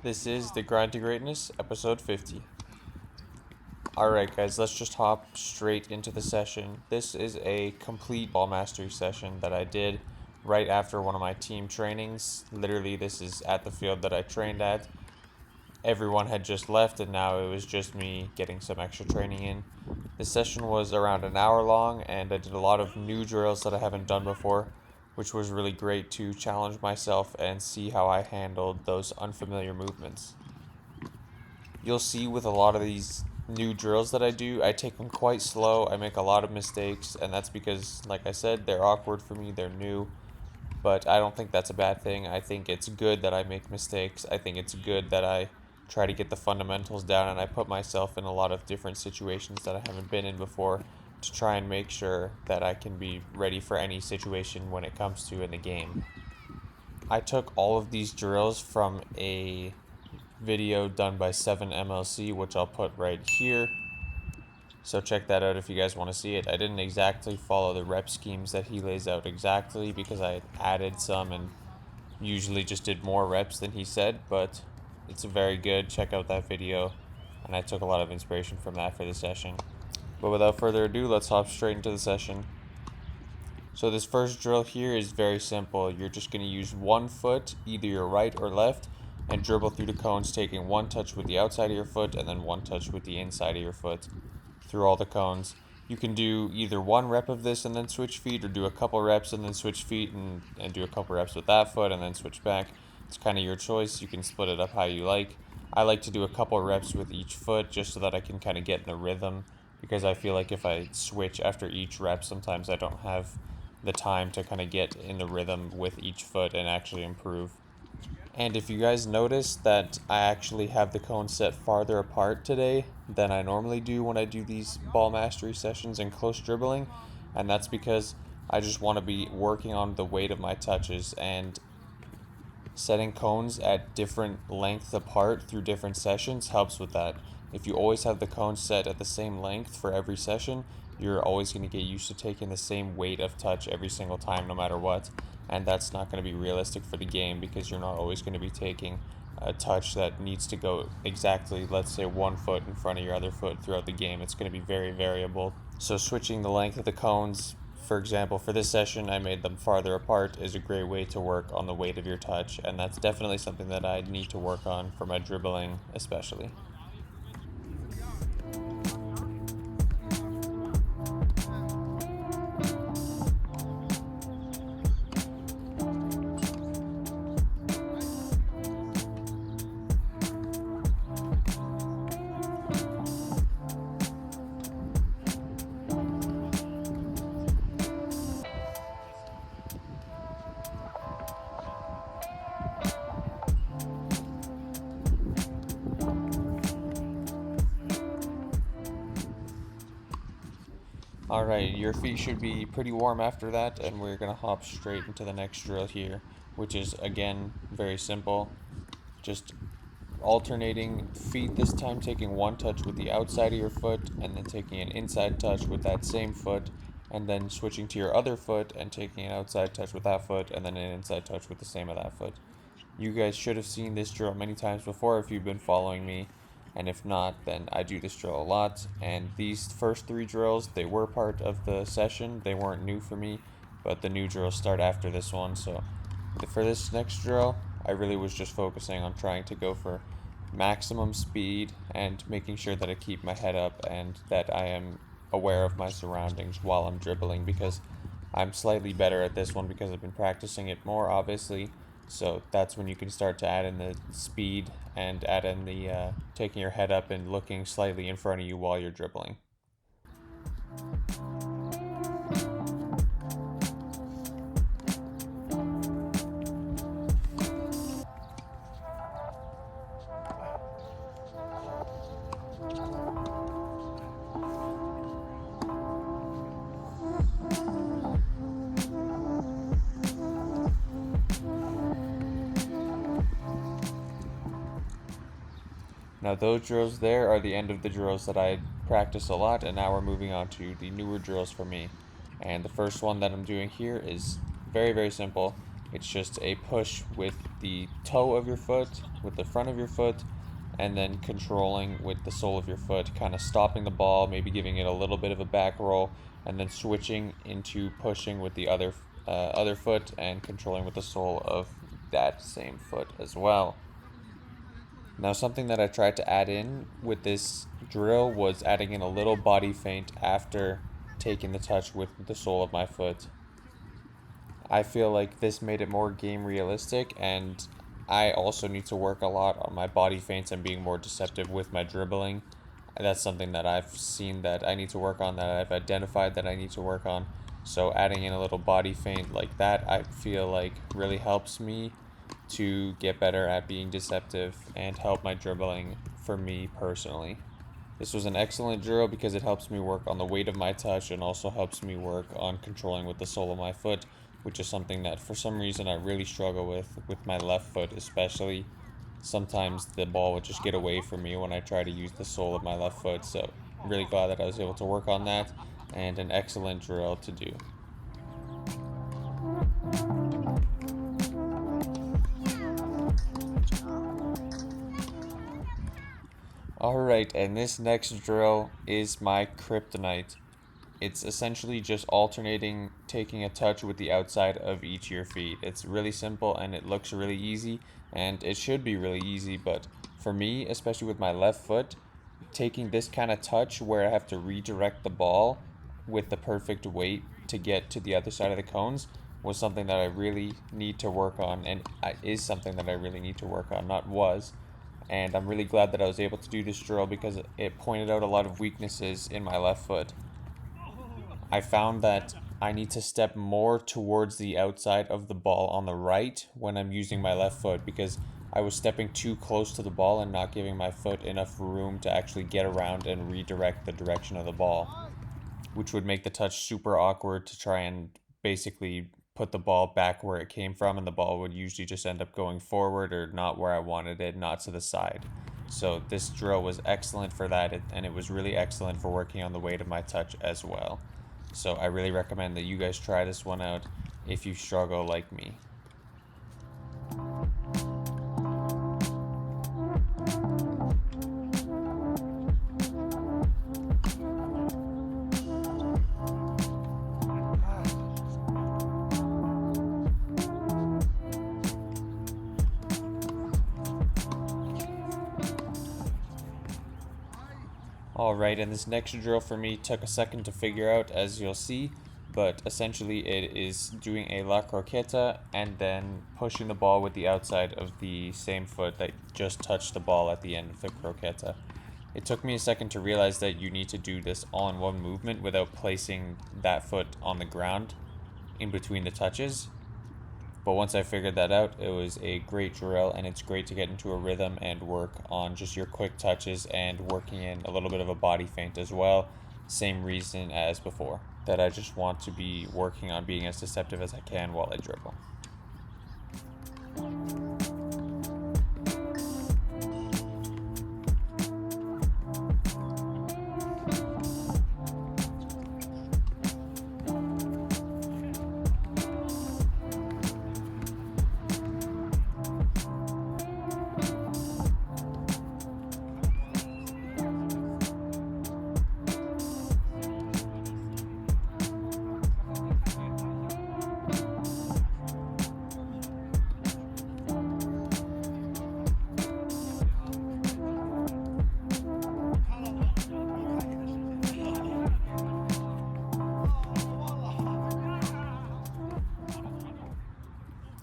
This is the Grind to Greatness, episode 50. Alright, guys, let's just hop straight into the session. This is a complete ball mastery session that I did right after one of my team trainings. Literally, this is at the field that I trained at. Everyone had just left, and now it was just me getting some extra training in. The session was around an hour long, and I did a lot of new drills that I haven't done before, which was really great to challenge myself and see how I handled those unfamiliar movements. You'll see with a lot of these new drills that I do, I take them quite slow. I make a lot of mistakes, and that's because, like I said, they're awkward for me, they're new. But I don't think that's a bad thing. I think it's good that I make mistakes. I think it's good that I try to get the fundamentals down, and I put myself in a lot of different situations that I haven't been in before to try and make sure that I can be ready for any situation when it comes to in the game. I took all of these drills from a video done by 7MLC, which I'll put right here. So check that out if you guys want to see it. I didn't exactly follow the rep schemes that he lays out exactly because I added some and usually just did more reps than he said, but it's very good. Check out that video, and I took a lot of inspiration from that for the session. But without further ado, let's hop straight into the session. So this first drill here is very simple. You're just going to use one foot, either your right or left, and dribble through the cones, taking one touch with the outside of your foot and then one touch with the inside of your foot through all the cones. You can do either one rep of this and then switch feet, or do a couple reps and then switch feet and do a couple reps with that foot and then switch back. It's kind of your choice. You can split it up how you like. I like to do a couple reps with each foot just so that I can kind of get in the rhythm, because I feel like if I switch after each rep, sometimes I don't have the time to kind of get in the rhythm with each foot and actually improve. And if you guys notice that I actually have the cones set farther apart today than I normally do when I do these ball mastery sessions and close dribbling, and that's because I just want to be working on the weight of my touches, and setting cones at different lengths apart through different sessions helps with that. If you always have the cones set at the same length for every session, you're always going to get used to taking the same weight of touch every single time, no matter what. And that's not going to be realistic for the game, because you're not always going to be taking a touch that needs to go exactly, let's say, 1 foot in front of your other foot throughout the game. It's going to be very variable. So switching the length of the cones, for example, for this session, I made them farther apart, is a great way to work on the weight of your touch, and that's definitely something that I need to work on for my dribbling, especially. Alright, your feet should be pretty warm after that, and we're going to hop straight into the next drill here, which is, again, very simple. Just alternating feet, this time taking one touch with the outside of your foot, and then taking an inside touch with that same foot, and then switching to your other foot and taking an outside touch with that foot, and then an inside touch with the same of that foot. You guys should have seen this drill many times before if you've been following me, and if not, then I do this drill a lot. And these first 3 drills, they were part of the session. They weren't new for me, but the new drills start after this one. So for this next drill, I really was just focusing on trying to go for maximum speed and making sure that I keep my head up and that I am aware of my surroundings while I'm dribbling, because I'm slightly better at this one because I've been practicing it more, obviously. So that's when you can start to add in the speed and add in the taking your head up and looking slightly in front of you while you're dribbling. Now those drills there are the end of the drills that I practice a lot, and now we're moving on to the newer drills for me. And the first one that I'm doing here is very, very simple. It's just a push with the toe of your foot, with the front of your foot, and then controlling with the sole of your foot, kind of stopping the ball, maybe giving it a little bit of a back roll, and then switching into pushing with the other foot and controlling with the sole of that same foot as well. Now, something that I tried to add in with this drill was adding in a little body feint after taking the touch with the sole of my foot. I feel like this made it more game realistic, and I also need to work a lot on my body feints and being more deceptive with my dribbling. That's something that I've seen that I need to work on, that I've identified that I need to work on. So adding in a little body feint like that, I feel like really helps me to get better at being deceptive and help my dribbling for me personally. This was an excellent drill because it helps me work on the weight of my touch and also helps me work on controlling with the sole of my foot, which is something that for some reason I really struggle with my left foot especially. Sometimes the ball would just get away from me when I try to use the sole of my left foot, so I'm really glad that I was able to work on that, and an excellent drill to do. Alright, and this next drill is my kryptonite. It's essentially just alternating taking a touch with the outside of each of your feet. It's really simple and it looks really easy, and it should be really easy, but for me, especially with my left foot, taking this kind of touch where I have to redirect the ball with the perfect weight to get to the other side of the cones was something that I really need to work on, and is something that I really need to work on, not was. And I'm really glad that I was able to do this drill because it pointed out a lot of weaknesses in my left foot. I found that I need to step more towards the outside of the ball on the right when I'm using my left foot, because I was stepping too close to the ball and not giving my foot enough room to actually get around and redirect the direction of the ball, which would make the touch super awkward to try and basically put the ball back where it came from, and the ball would usually just end up going forward or not where I wanted it, not to the side. So this drill was excellent for that, and it was really excellent for working on the weight of my touch as well. So I really recommend that you guys try this one out if you struggle like me. Alright, and this next drill for me took a second to figure out, as you'll see, but essentially it is doing a la croqueta and then pushing the ball with the outside of the same foot that just touched the ball at the end of the croqueta. It took me a second to realize that you need to do this all in one movement without placing that foot on the ground in between the touches. But once I figured that out, it was a great drill, and it's great to get into a rhythm and work on just your quick touches and working in a little bit of a body feint as well. Same reason as before, that I just want to be working on being as deceptive as I can while I dribble.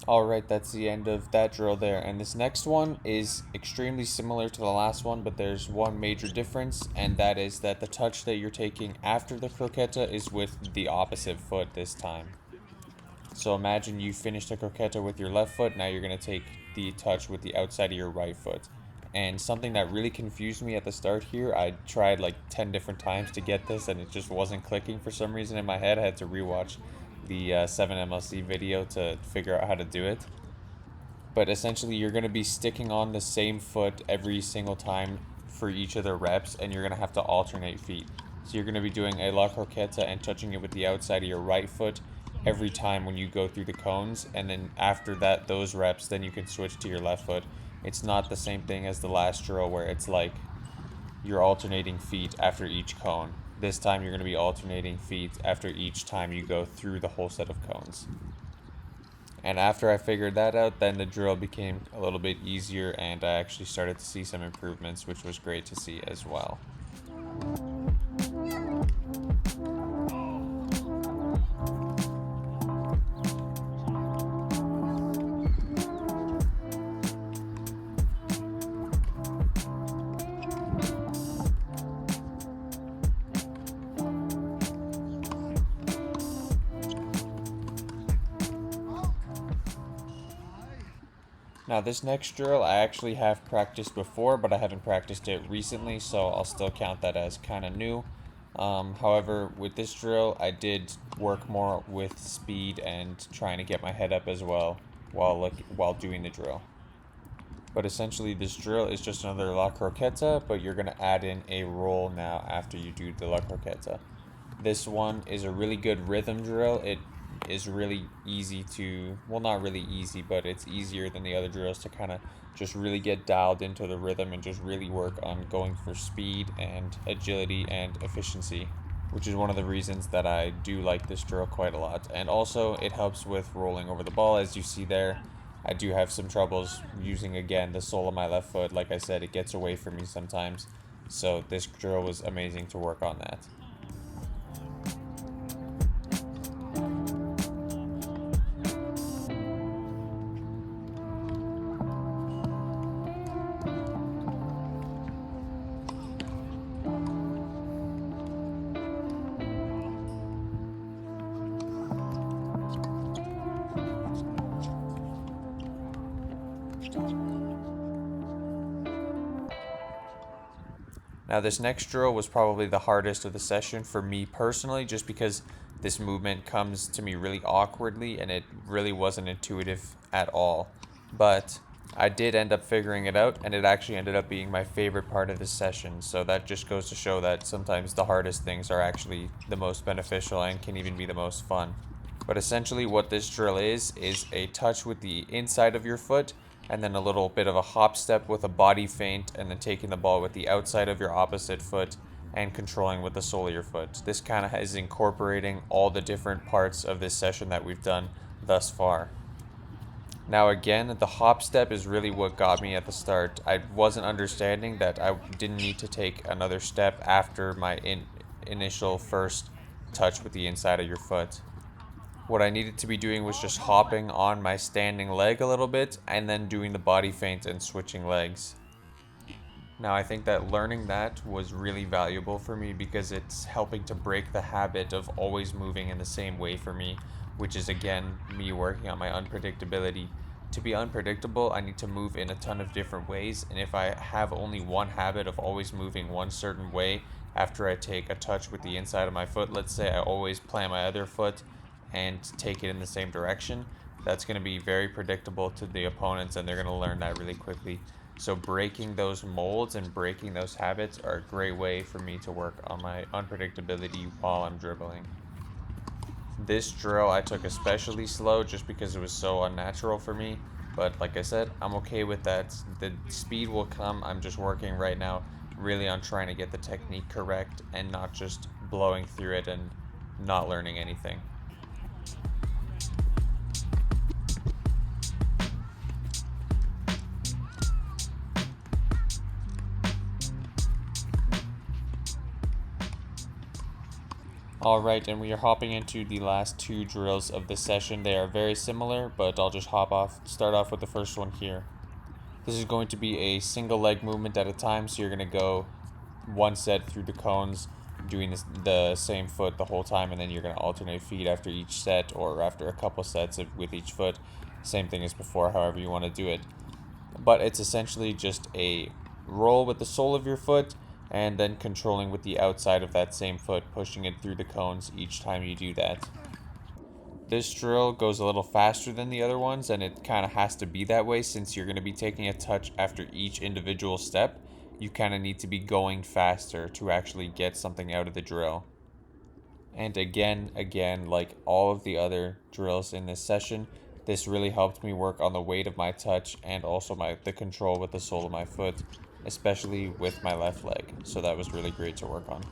Alright, that's the end of that drill there, and this next one is extremely similar to the last one, but there's one major difference, and that is that the touch that you're taking after the croqueta is with the opposite foot this time. So imagine you finish the croqueta with your left foot, now you're going to take the touch with the outside of your right foot. And something that really confused me at the start here, I tried like 10 different times to get this, and it just wasn't clicking for some reason in my head. I had to rewatch the 7MLC video to figure out how to do it. But essentially, you're going to be sticking on the same foot every single time for each of the reps, and you're going to have to alternate feet. So you're going to be doing a la croqueta and touching it with the outside of your right foot, every time when you go through the cones, and then after that, those reps, then you can switch to your left foot. It's not the same thing as the last drill where it's like you're alternating feet after each cone. This time you're going to be alternating feet after each time you go through the whole set of cones. And after I figured that out, then the drill became a little bit easier and I actually started to see some improvements, which was great to see as well. Now this next drill I actually have practiced before, but I haven't practiced it recently, so I'll still count that as kind of new. However, with this drill, I did work more with speed and trying to get my head up as well while doing the drill. But essentially this drill is just another La Croqueta, but you're going to add in a roll now after you do the La Croqueta. This one is a really good rhythm drill. It is really easy to, well, not really easy, but it's easier than the other drills to kind of just really get dialed into the rhythm and just really work on going for speed and agility and efficiency, which is one of the reasons that I do like this drill quite a lot. And also it helps with rolling over the ball. As you see there, I do have some troubles using, again, the sole of my left foot. Like I said, it gets away from me sometimes, so this drill was amazing to work on that. Now this next drill was probably the hardest of the session for me personally, just because this movement comes to me really awkwardly and it really wasn't intuitive at all. But I did end up figuring it out, and it actually ended up being my favorite part of this session. So that just goes to show that sometimes the hardest things are actually the most beneficial and can even be the most fun. But essentially what this drill is a touch with the inside of your foot, and then a little bit of a hop step with a body feint, and then taking the ball with the outside of your opposite foot and controlling with the sole of your foot. This kind of is incorporating all the different parts of this session that we've done thus far. Now again, the hop step is really what got me at the start. I wasn't understanding that I didn't need to take another step after my initial first touch with the inside of your foot. What I needed to be doing was just hopping on my standing leg a little bit and then doing the body feint and switching legs. Now I think that learning that was really valuable for me because it's helping to break the habit of always moving in the same way for me, which is again me working on my unpredictability. To be unpredictable, I need to move in a ton of different ways, and if I have only one habit of always moving one certain way after I take a touch with the inside of my foot, let's say I always plant my other foot and take it in the same direction, that's going to be very predictable to the opponents and they're going to learn that really quickly. So breaking those molds and breaking those habits are a great way for me to work on my unpredictability while I'm dribbling. This drill I took especially slow just because it was so unnatural for me, but like I said, I'm okay with that. The speed will come. I'm just working right now really on trying to get the technique correct and not just blowing through it and not learning anything. Alright, and we are hopping into the last two drills of the session. They are very similar, but I'll just start off with the first one here. This is going to be a single leg movement at a time, so you're going to go one set through the cones, doing the same foot the whole time, and then you're going to alternate feet after each set or after a couple sets with each foot. Same thing as before, however you want to do it. But it's essentially just a roll with the sole of your foot, and then controlling with the outside of that same foot, pushing it through the cones each time you do that. This drill goes a little faster than the other ones, and it kind of has to be that way since you're going to be taking a touch after each individual step. You kind of need to be going faster to actually get something out of the drill. And again, like all of the other drills in this session, this really helped me work on the weight of my touch and also the control with the sole of my foot, especially with my left leg. So that was really great to work on.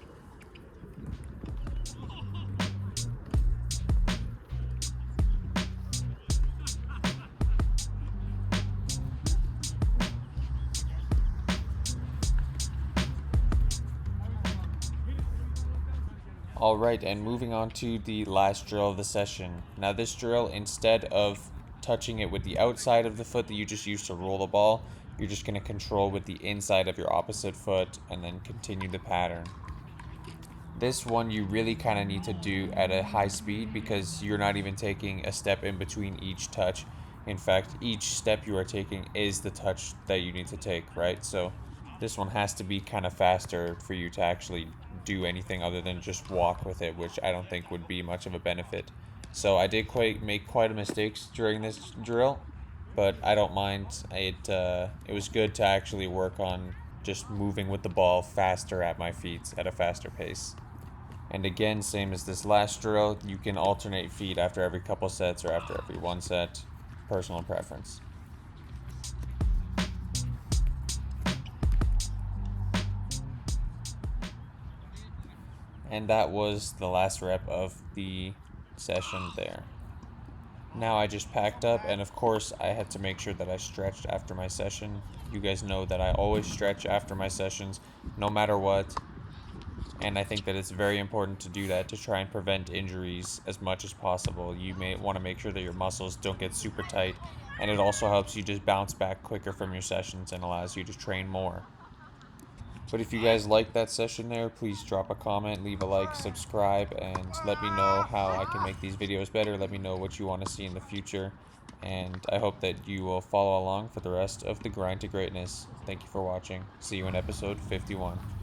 Alright, and moving on to the last drill of the session. Now this drill, instead of touching it with the outside of the foot that you just used to roll the ball, you're just going to control with the inside of your opposite foot and then continue the pattern. This one you really kind of need to do at a high speed because you're not even taking a step in between each touch. In fact, each step you are taking is the touch that you need to take, right? So this one has to be kind of faster for you to actually do anything other than just walk with it, which I don't think would be much of a benefit. So I did make quite a mistakes during this drill, but I don't mind. It was good to actually work on just moving with the ball faster at my feet at a faster pace. And again, same as this last drill, you can alternate feet after every couple sets or after every one set, personal preference. And that was the last rep of the session there. Now I just packed up, and of course I had to make sure that I stretched after my session. You guys know that I always stretch after my sessions, no matter what. And I think that it's very important to do that to try and prevent injuries as much as possible. You may want to make sure that your muscles don't get super tight, and it also helps you just bounce back quicker from your sessions and allows you to train more. But if you guys like that session there, please drop a comment, leave a like, subscribe, and let me know how I can make these videos better. Let me know what you want to see in the future. And I hope that you will follow along for the rest of the grind to greatness. Thank you for watching. See you in episode 51.